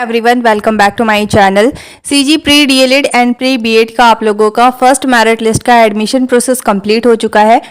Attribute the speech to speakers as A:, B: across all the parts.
A: Everyone, welcome back to my channel. CG pre DElEd and pre BEd का आप लोगों का फर्स्ट मेरिट लिस्ट का एडमिशन प्रोसेस कंप्लीट हो चुका है।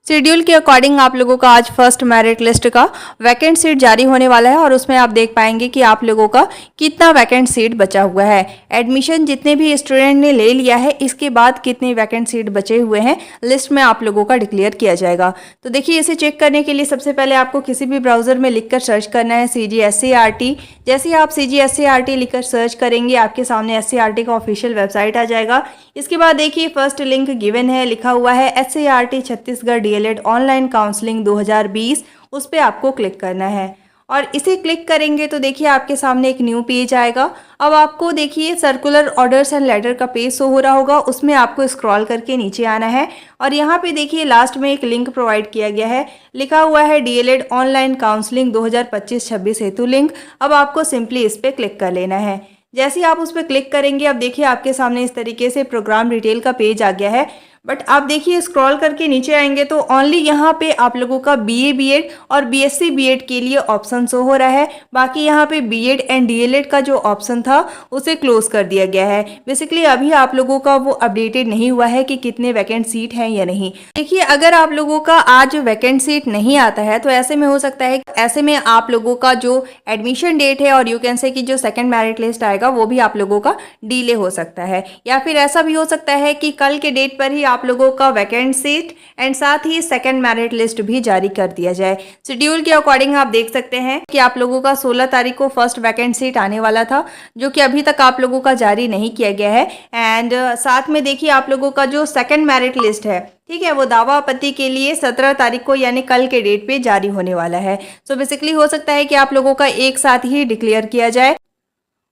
A: शेड्यूल के अकॉर्डिंग आप लोगों का आज फर्स्ट मेरिट लिस्ट का वैकेंट सीट जारी होने वाला है और उसमें आप देख पाएंगे कि आप लोगों का कितना वैकेंट सीट बचा हुआ है। एडमिशन जितने भी स्टूडेंट ने ले लिया है इसके बाद कितने वैकेंट सीट बचे हुए हैं लिस्ट में आप लोगों का डिक्लेयर किया जाएगा। तो देखिए, इसे चेक करने के लिए सबसे पहले आपको किसी भी ब्राउजर में लिखकर सर्च करना है CGSCRT। जैसे ही आप CGSCRT लिखकर सर्च करेंगे आपके सामने SCRT का ऑफिशियल वेबसाइट आ जाएगा। इसके बाद देखिए, फर्स्ट लिंक गिवन है, लिखा हुआ है SCRT Chhattisgarh DElEd online counselling 2020। उस पर आपको क्लिक करना है और इसे क्लिक करेंगे तो देखिए आपके सामने एक न्यू पेज आएगा। अब आपको देखिए सर्कुलर ऑर्डर्स एंड लेटर का पेज शो हो रहा होगा, उसमें आपको स्क्रॉल करके नीचे आना है और यहाँ पे देखिए लास्ट में एक लिंक प्रोवाइड किया गया है, लिखा हुआ है डीएलएड ऑनलाइन काउंसलिंग 2025-26 हेतु लिंक। अब आपको सिंपली इस पर क्लिक कर लेना है। जैसे ही आप उस पर क्लिक करेंगे अब देखिए आपके सामने इस तरीके से प्रोग्राम डिटेल का पेज आ गया है। बट आप देखिए स्क्रॉल करके नीचे आएंगे तो ओनली यहाँ पे आप लोगों का BA बीएड और BSc बीएड के लिए ऑप्शन शो हो रहा है। बाकी यहाँ पे बीएड एंड डीएलएड का जो ऑप्शन था उसे क्लोज कर दिया गया है। बेसिकली अभी आप लोगों का वो अपडेटेड नहीं हुआ है कि कितने वैकेंट सीट हैं या नहीं। देखिए, अगर आप लोगों का आज वैकेंट सीट नहीं आता है तो ऐसे में हो सकता है, ऐसे में आप लोगों का जो एडमिशन डेट है और यू कैन से कि जो सेकेंड मेरिट लिस्ट आएगा वो भी आप लोगों का डिले हो सकता है, या फिर ऐसा भी हो सकता है कि कल के डेट पर ही आप लोगों का वैकेंट सीट एंड साथ ही सेकंड मेरिट लिस्ट भी जारी कर दिया जाए। शेड्यूल के अकॉर्डिंग आप देख सकते हैं कि आप लोगों का 16 तारीख को फर्स्ट वैकेंट सीट आने वाला था, जो कि अभी तक आप लोगों का जारी नहीं किया गया है। एंड साथ में देखिए आप लोगों का जो सेकंड मेरिट लिस्ट है, ठीक है, वो दावा आपत्ति के लिए 17 तारीख को यानी कल के डेट पे जारी होने वाला है। सो बेसिकली हो सकता है कि आप लोगों का एक साथ ही डिक्लेयर किया जाए।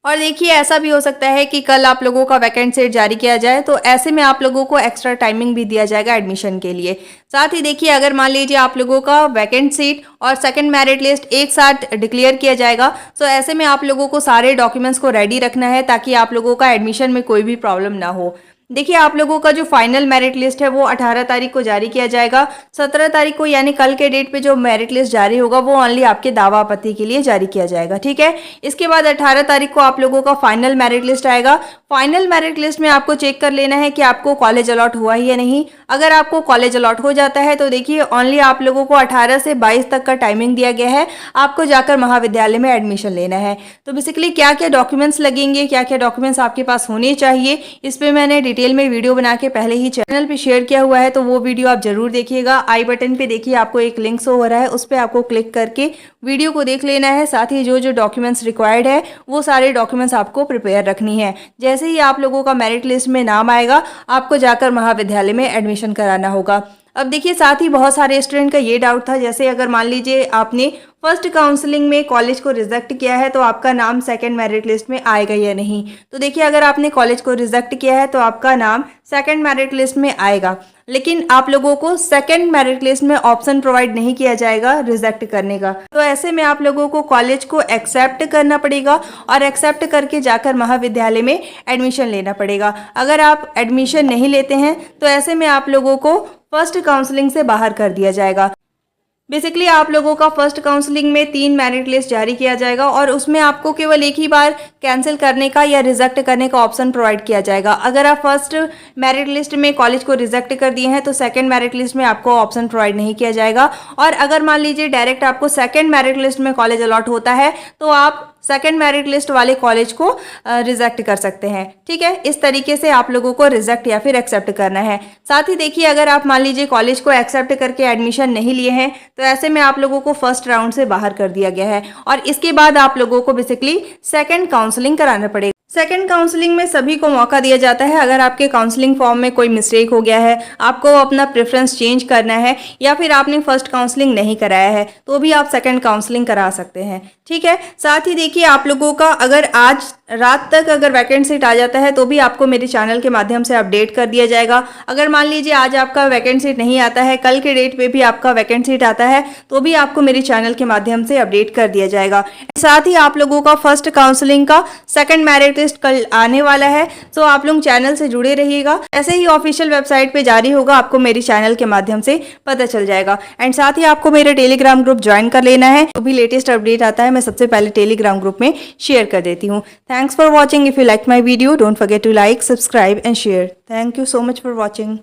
A: और देखिए, ऐसा भी हो सकता है कि कल आप लोगों का वैकेंट सीट जारी किया जाए, तो ऐसे में आप लोगों को एक्स्ट्रा टाइमिंग भी दिया जाएगा एडमिशन के लिए। साथ ही देखिए, अगर मान लीजिए आप लोगों का वैकेंट सीट और सेकंड मेरिट लिस्ट एक साथ डिक्लेयर किया जाएगा, तो ऐसे में आप लोगों को सारे डॉक्यूमेंट्स को रेडी रखना है ताकि आप लोगों का एडमिशन में कोई भी प्रॉब्लम ना हो। देखिए, आप लोगों का जो फाइनल मेरिट लिस्ट है वो 18 तारीख को जारी किया जाएगा। 17 तारीख को यानी कल के डेट पे जो मेरिट लिस्ट जारी होगा वो ओनली आपके दावा आपत्ति के लिए जारी किया जाएगा, ठीक है। इसके बाद 18 तारीख को आप लोगों का फाइनल मेरिट लिस्ट आएगा। फाइनल मेरिट लिस्ट में आपको चेक कर लेना है कि आपको कॉलेज अलॉट हुआ है या नहीं। अगर आपको कॉलेज अलॉट हो जाता है तो देखिए ओनली आप लोगों को 18 से 22 तक का टाइमिंग दिया गया है, आपको जाकर महाविद्यालय में एडमिशन लेना है। तो बेसिकली क्या क्या डॉक्यूमेंट्स लगेंगे, क्या क्या डॉक्यूमेंट्स आपके पास होने चाहिए, इस पर मैंने डिटेल में वीडियो बना के पहले ही चैनल पे शेयर किया हुआ है, तो वो वीडियो आप जरूर देखिएगा। आई बटन पे देखिए आपको एक लिंक शो हो रहा है, उस पर आपको क्लिक करके वीडियो को देख लेना है। साथ ही जो जो डॉक्यूमेंट्स रिक्वायर्ड है वो सारे डॉक्यूमेंट्स आपको प्रिपेयर रखनी है। जैसे ही आप लोगों का मेरिट लिस्ट में नाम आएगा आपको जाकर महाविद्यालय में एडमिशन कराना होगा। अब देखिए, साथ ही बहुत सारे स्टूडेंट का ये डाउट था, जैसे अगर मान लीजिए आपने फर्स्ट काउंसलिंग में कॉलेज को रिजेक्ट किया है तो आपका नाम सेकंड मेरिट लिस्ट में आएगा या नहीं। तो देखिए, अगर आपने कॉलेज को रिजेक्ट किया है तो आपका नाम सेकंड मेरिट लिस्ट में आएगा, लेकिन आप लोगों को सेकंड मेरिट लिस्ट में ऑप्शन प्रोवाइड नहीं किया जाएगा रिजेक्ट करने का। तो ऐसे में आप लोगों को कॉलेज को एक्सेप्ट करना पड़ेगा और एक्सेप्ट करके जाकर महाविद्यालय में एडमिशन लेना पड़ेगा। अगर आप एडमिशन नहीं लेते हैं तो ऐसे में आप लोगों को फर्स्ट काउंसलिंग से बाहर कर दिया जाएगा। बेसिकली आप लोगों का फर्स्ट काउंसलिंग में 3 मेरिट लिस्ट जारी किया जाएगा और उसमें आपको केवल एक ही बार कैंसिल करने का या रिजेक्ट करने का ऑप्शन प्रोवाइड किया जाएगा। अगर आप फर्स्ट मेरिट लिस्ट में कॉलेज को रिजेक्ट कर दिए हैं तो सेकंड मेरिट लिस्ट में आपको ऑप्शन प्रोवाइड नहीं किया जाएगा। और अगर मान लीजिए डायरेक्ट आपको सेकंड मेरिट लिस्ट में कॉलेज अलॉट होता है तो आप सेकंड मेरिट लिस्ट वाले कॉलेज को रिजेक्ट कर सकते हैं, ठीक है। इस तरीके से आप लोगों को रिजेक्ट या फिर एक्सेप्ट करना है। साथ ही देखिए, अगर आप मान लीजिए कॉलेज को एक्सेप्ट करके एडमिशन नहीं लिए हैं तो ऐसे में आप लोगों को फर्स्ट राउंड से बाहर कर दिया गया है और इसके बाद आप लोगों को बेसिकली सेकंड काउंसलिंग कराना पड़ेगा। सेकंड काउंसलिंग में सभी को मौका दिया जाता है। अगर आपके काउंसलिंग फॉर्म में कोई मिस्टेक हो गया है, आपको अपना प्रेफरेंस चेंज करना है या फिर आपने फर्स्ट काउंसलिंग नहीं कराया है तो भी आप सेकंड काउंसलिंग करा सकते हैं, ठीक है। साथ ही देखिए, आप लोगों का अगर आज रात तक अगर वैकेंट सीट आ जाता है तो भी आपको मेरे चैनल के माध्यम से अपडेट कर दिया जाएगा। अगर मान लीजिए आज आपका वैकेंट सीट नहीं आता है, कल के डेट पे भी आपका वैकेंट सीट आता है तो भी आपको मेरे चैनल के माध्यम से अपडेट कर दिया जाएगा। साथ ही आप लोगों का फर्स्ट काउंसलिंग का सेकंड मेरिट लिस्ट कल आने वाला है, तो आप लोग चैनल से जुड़े रहिएगा। ऐसे ही ऑफिशियल वेबसाइट पे जारी होगा, आपको मेरे चैनल के माध्यम से पता चल जाएगा। एंड साथ ही आपको मेरा टेलीग्राम ग्रुप ज्वाइन कर लेना है, जो भी लेटेस्ट अपडेट आता है मैं सबसे पहले टेलीग्राम ग्रुप में शेयर कर देती हूँ। Thanks for watching. If you liked my video, don't forget to like, subscribe and share. Thank you so much for watching.